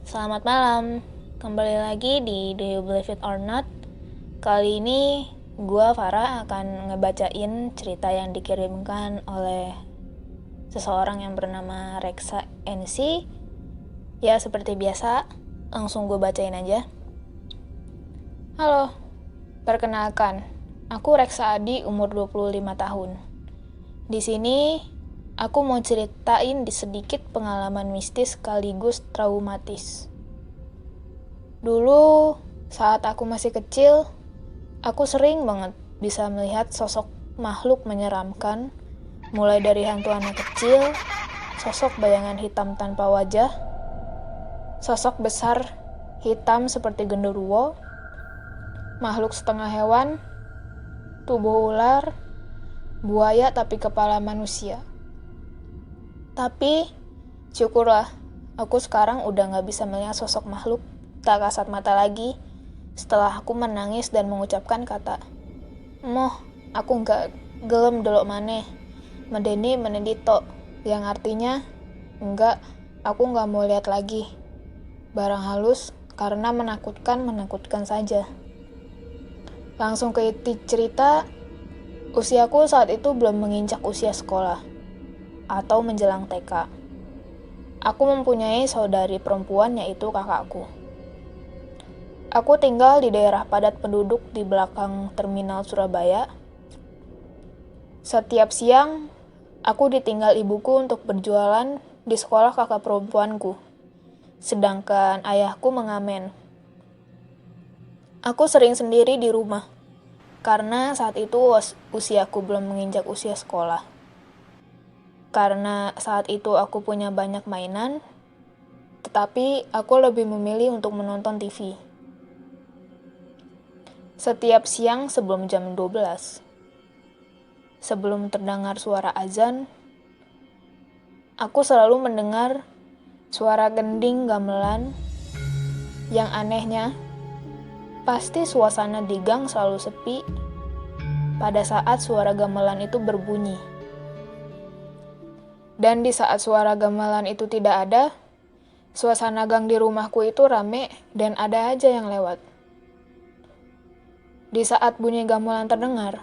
Selamat malam, kembali lagi di Do You Believe It or Not. Kali ini gue Farah akan ngebacain cerita yang dikirimkan oleh seseorang yang bernama Reksa NC. Ya seperti biasa, langsung gue bacain aja. Halo, perkenalkan, aku Reksa Adi, umur 25 tahun. Di sini aku mau ceritain sedikit pengalaman mistis sekaligus traumatis. Dulu, saat aku masih kecil, aku sering banget bisa melihat sosok makhluk menyeramkan, mulai dari hantu anak kecil, sosok bayangan hitam tanpa wajah, sosok besar hitam seperti genderuwo, makhluk setengah hewan, tubuh ular, buaya tapi kepala manusia. Tapi, syukurlah, aku sekarang udah gak bisa melihat sosok makhluk tak kasat mata lagi setelah aku menangis dan mengucapkan kata, "Moh, aku gak gelem delok maneh, medeni menedito," yang artinya, enggak, aku gak mau lihat lagi. Barang halus, karena menakutkan saja. Langsung ke inti cerita, usiaku saat itu belum menginjak usia sekolah atau menjelang TK. Aku mempunyai saudari perempuan yaitu kakakku. Aku tinggal di daerah padat penduduk di belakang terminal Surabaya. Setiap siang, aku ditinggal ibuku untuk berjualan di sekolah kakak perempuanku, sedangkan ayahku mengamen. Aku sering sendiri di rumah, karena saat itu usiaku belum menginjak usia sekolah. Karena saat itu aku punya banyak mainan, tetapi aku lebih memilih untuk menonton TV. Setiap siang sebelum jam 12, sebelum terdengar suara azan, aku selalu mendengar suara gending gamelan. Yang anehnya, pasti suasana di gang selalu sepi pada saat suara gamelan itu berbunyi. Dan di saat suara gamelan itu tidak ada, suasana gang di rumahku itu rame dan ada aja yang lewat. Di saat bunyi gamelan terdengar,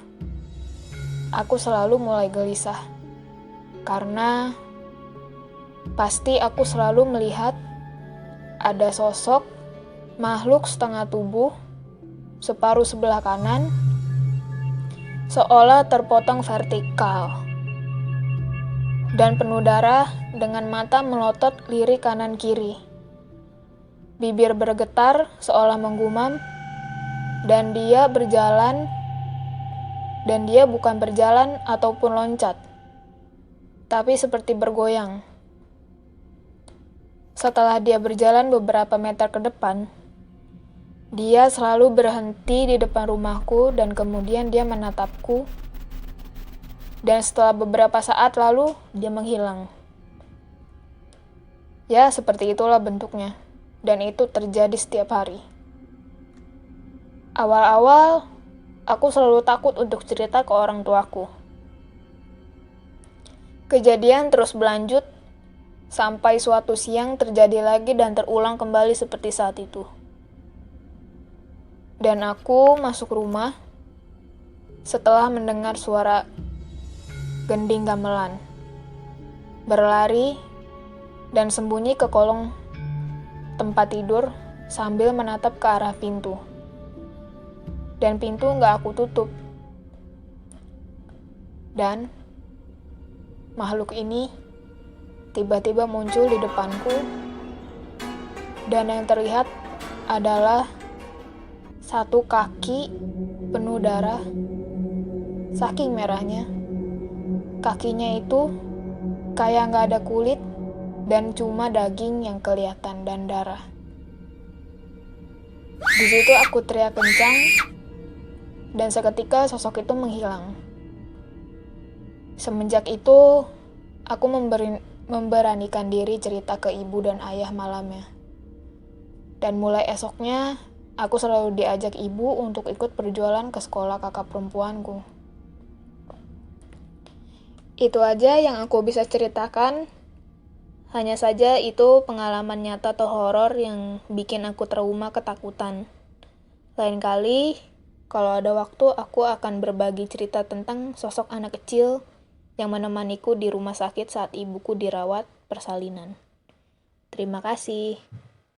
aku selalu mulai gelisah. Karena pasti aku selalu melihat ada sosok makhluk setengah tubuh, separuh sebelah kanan, seolah terpotong vertikal, dan penuh darah dengan mata melotot lirik kanan kiri. Bibir bergetar seolah menggumam, dan dia bukan berjalan ataupun loncat, tapi seperti bergoyang. Setelah dia berjalan beberapa meter ke depan, dia selalu berhenti di depan rumahku dan kemudian dia menatapku. Dan setelah beberapa saat lalu, dia menghilang. Ya, seperti itulah bentuknya. Dan itu terjadi setiap hari. Awal-awal, aku selalu takut untuk cerita ke orang tuaku. Kejadian terus berlanjut, sampai suatu siang terjadi lagi dan terulang kembali seperti saat itu. Dan aku masuk rumah setelah mendengar suara gending gamelan, berlari dan sembunyi ke kolong tempat tidur sambil menatap ke arah pintu. Dan pintu gak aku tutup. Dan makhluk ini tiba-tiba muncul di depanku, dan yang terlihat adalah satu kaki penuh darah, saking merahnya. Kakinya itu kayak gak ada kulit dan cuma daging yang kelihatan dan darah. Di situ aku teriak kencang dan seketika sosok itu menghilang. Semenjak itu, aku memberanikan diri cerita ke ibu dan ayah malamnya. Dan mulai esoknya, aku selalu diajak ibu untuk ikut berjualan ke sekolah kakak perempuanku. Itu aja yang aku bisa ceritakan. Hanya saja itu pengalaman nyata atau horor yang bikin aku trauma ketakutan. Lain kali, kalau ada waktu, aku akan berbagi cerita tentang sosok anak kecil yang menemaniku di rumah sakit saat ibuku dirawat persalinan. Terima kasih.